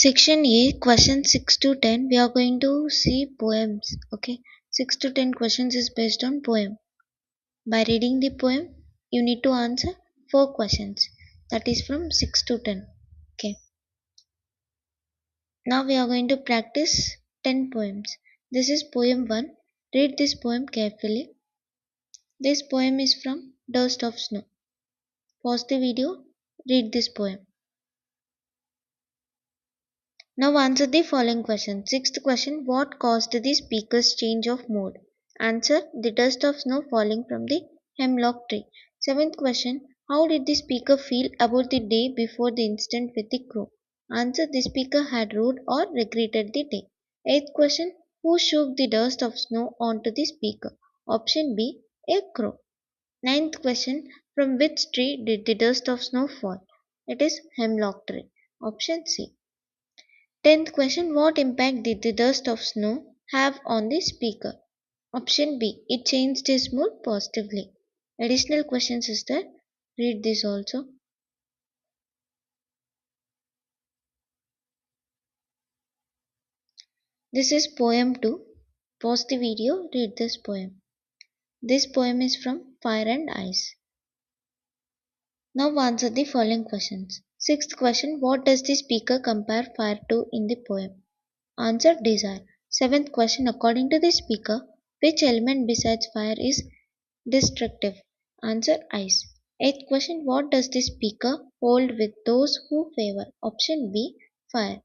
Section A, question 6 to 10, we are going to see poems. Okay, 6 to 10 questions is based on poem. By reading the poem, you need to answer 4 questions. That is from 6 to 10. Okay, now we are going to practice 10 poems. This is poem 1. Read this poem carefully. This poem is from Dust of Snow. Pause the video, read this poem. Now answer the following question. Sixth question, what caused the speaker's change of mood? Answer, the dust of snow falling from the hemlock tree. Seventh question, how did the speaker feel about the day before the incident with the crow? Answer, the speaker had rued or regretted the day. Eighth question, who shook the dust of snow onto the speaker? Option B, a crow. Ninth question, from which tree did the dust of snow fall? It is hemlock tree. Option C. 10th question, what impact did the dust of snow have on the speaker? Option B, it changed his mood positively. Additional questions is there. Read this also. This is poem 2. Pause the video, read this poem. This poem is from Fire and Ice. Now answer the following questions. Sixth question, what does the speaker compare fire to in the poem? Answer, desire. Seventh question, according to the speaker, which element besides fire is destructive? Answer, ice. Eighth question, what does the speaker hold with those who favor? Option B, fire.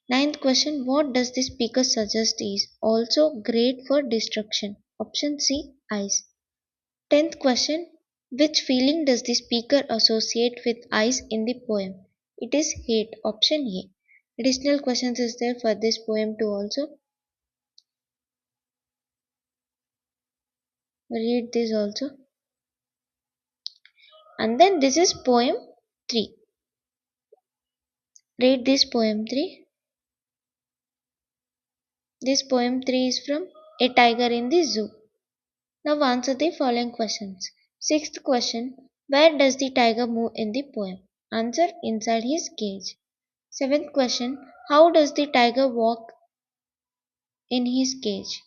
Ninth question, what does the speaker suggest is also great for destruction? Option C, ice. Tenth question, which feeling does the speaker associate with ice in the poem? It is hate. Option A. Additional questions is there for this poem too also. Read this also. And then this is poem 3. Read this poem 3. This poem 3 is from A Tiger in the Zoo. Now answer the following questions. Sixth question, where does the tiger move in the poem? Answer, inside his cage. Seventh question, how does the tiger walk in his cage?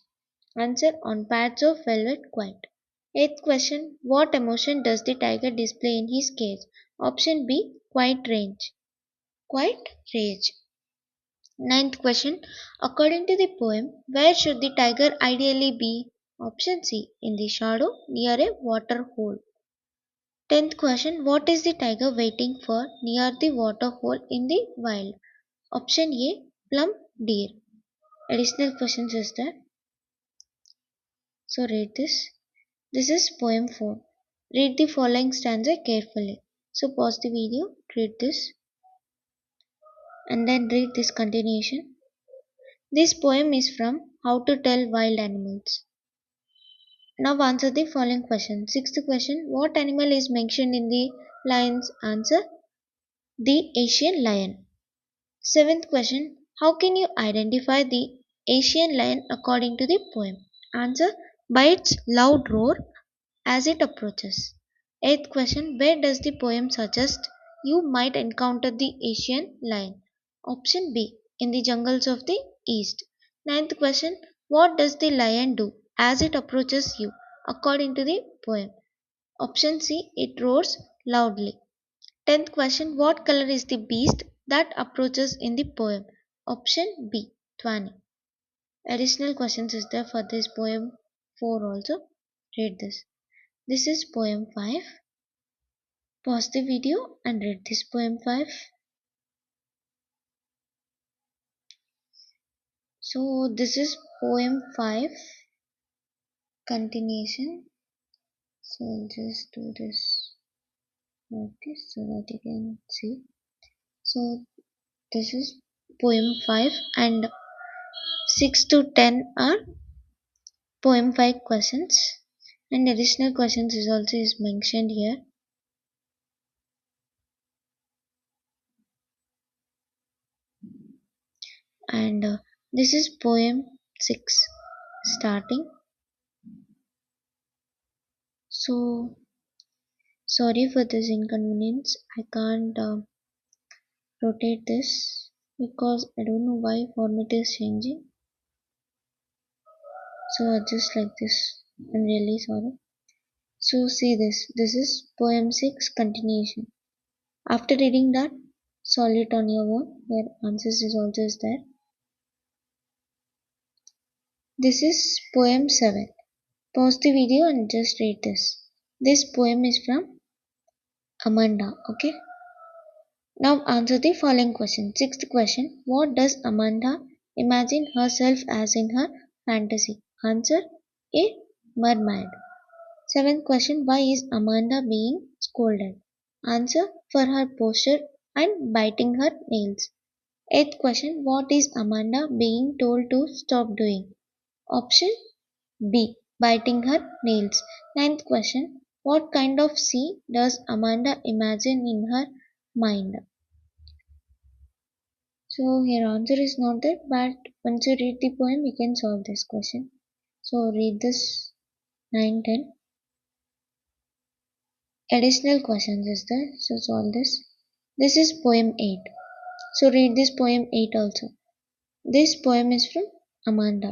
Answer, on pads of velvet quiet. Eighth question, what emotion does the tiger display in his cage? Option B, quiet rage. Quiet rage. Ninth question, according to the poem, where should the tiger ideally be? Option C, in the shadow near a water hole. Tenth question, what is the tiger waiting for near the water hole in the wild? Option A, plump deer. Additional questions is there. So read this. This is poem 4. Read the following stanza carefully. So pause the video, read this, and then read this continuation. This poem is from How to Tell Wild Animals. Now answer the following question. Sixth question, what animal is mentioned in the lion's answer? The Asian lion. Seventh question, how can you identify the Asian lion according to the poem? Answer, by its loud roar as it approaches. Eighth question, where does the poem suggest you might encounter the Asian lion? Option B, in the jungles of the east. Ninth question, what does the lion do as it approaches you according to the poem? Option C, it roars loudly. Tenth question, what color is the beast that approaches in the poem? Option B, Twani. Additional questions is there for this poem 4 also. Read this. This is poem 5. Pause the video and read this poem 5. So this is poem 5 continuation. So I'll just do this like this so that you can see. So this is poem 5 and 6 to 10 are poem 5 questions, and additional questions is also is mentioned here. And this is poem 6 starting. So sorry for this inconvenience. I can't rotate this because I don't know why format is changing. So adjust like this. I'm really sorry. So see this. This is poem 6 continuation. After reading that, solve it on your own. Here answers is also is there. This is poem 7. Pause the video and just read this. This poem is from Amanda. Okay. Now answer the following question. Sixth question. What does Amanda imagine herself as in her fantasy? Answer A. Mermaid. Seventh question. Why is Amanda being scolded? Answer for her posture and biting her nails. Eighth question. What is Amanda being told to stop doing? Option B. Biting her nails. Ninth question. What kind of sea does Amanda imagine in her mind? So here answer is not that, but once you read the poem, you can solve this question. So read this 9, 10. Additional questions is there. So solve this. This is poem 8. So read this poem 8 also. This poem is from Amanda.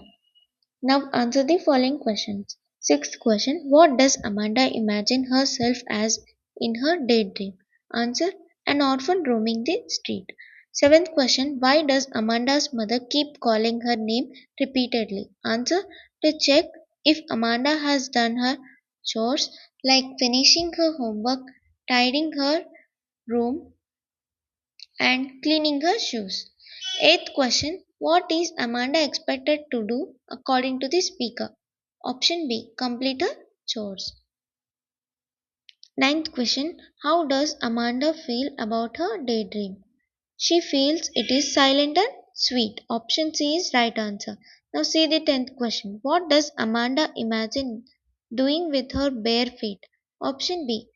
Now answer the following questions. Sixth question. What does Amanda imagine herself as in her daydream? Answer. An orphan roaming the street. Seventh question. Why does Amanda's mother keep calling her name repeatedly? Answer. To check if Amanda has done her chores like finishing her homework, tidying her room, and cleaning her shoes. Eighth question. What is Amanda expected to do according to the speaker? Option B. Complete her chores. Ninth question. How does Amanda feel about her daydream? She feels it is silent and sweet. Option C is right answer. Now see the 10th question. What does Amanda imagine doing with her bare feet? Option B.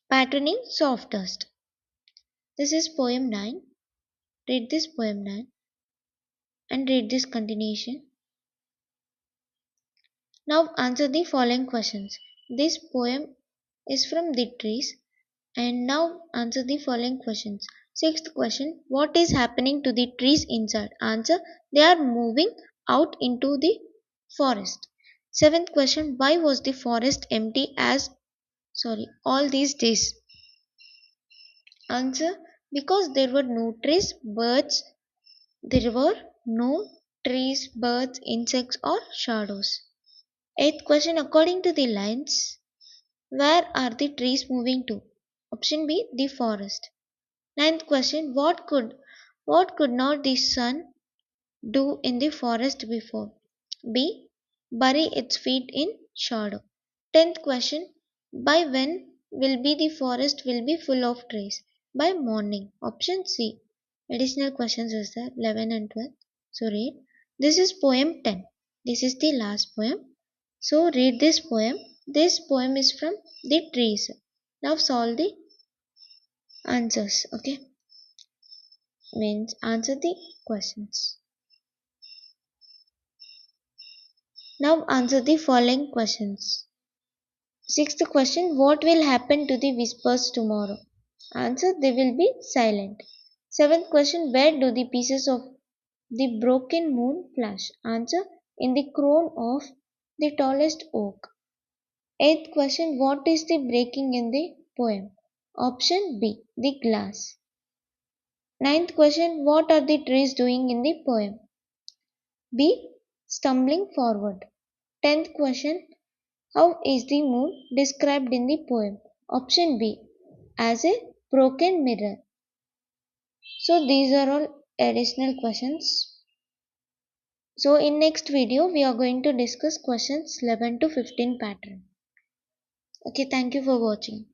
Patterning soft dust. This is poem 9. Read this poem 9 and read this continuation. Now answer the following questions. This poem is from the trees, and now answer the following questions. Sixth question. What is happening to the trees inside? Answer. They are moving out into the forest. Seventh question. Why was the forest empty all these days? Answer. Because there were no trees, birds, insects or shadows. Eighth question. According to the lines, where are the trees moving to? Option B. The forest. Ninth question. What could not the sun do in the forest before? B. Bury its feet in shadow. Tenth question. By when will be the forest will be full of trees? By morning. Option C. Additional questions is there 11 and 12. So read. This is poem 10. This is the last poem. So read this poem. This poem is from the trees. Now solve the answers. Okay. Means answer the questions. Now answer the following questions. Sixth question. What will happen to the whispers tomorrow? Answer. They will be silent. Seventh question. Where do the pieces of the broken moon flash? Answer. In the crown of the tallest oak. Eighth question. What is the breaking in the poem? Option B. The glass. Ninth question. What are the trees doing in the poem? B. Stumbling forward. Tenth question. How is the moon described in the poem? Option B. As a broken mirror. So these are all additional questions. So in next video we are going to discuss questions 11 to 15 pattern. Okay, thank you for watching.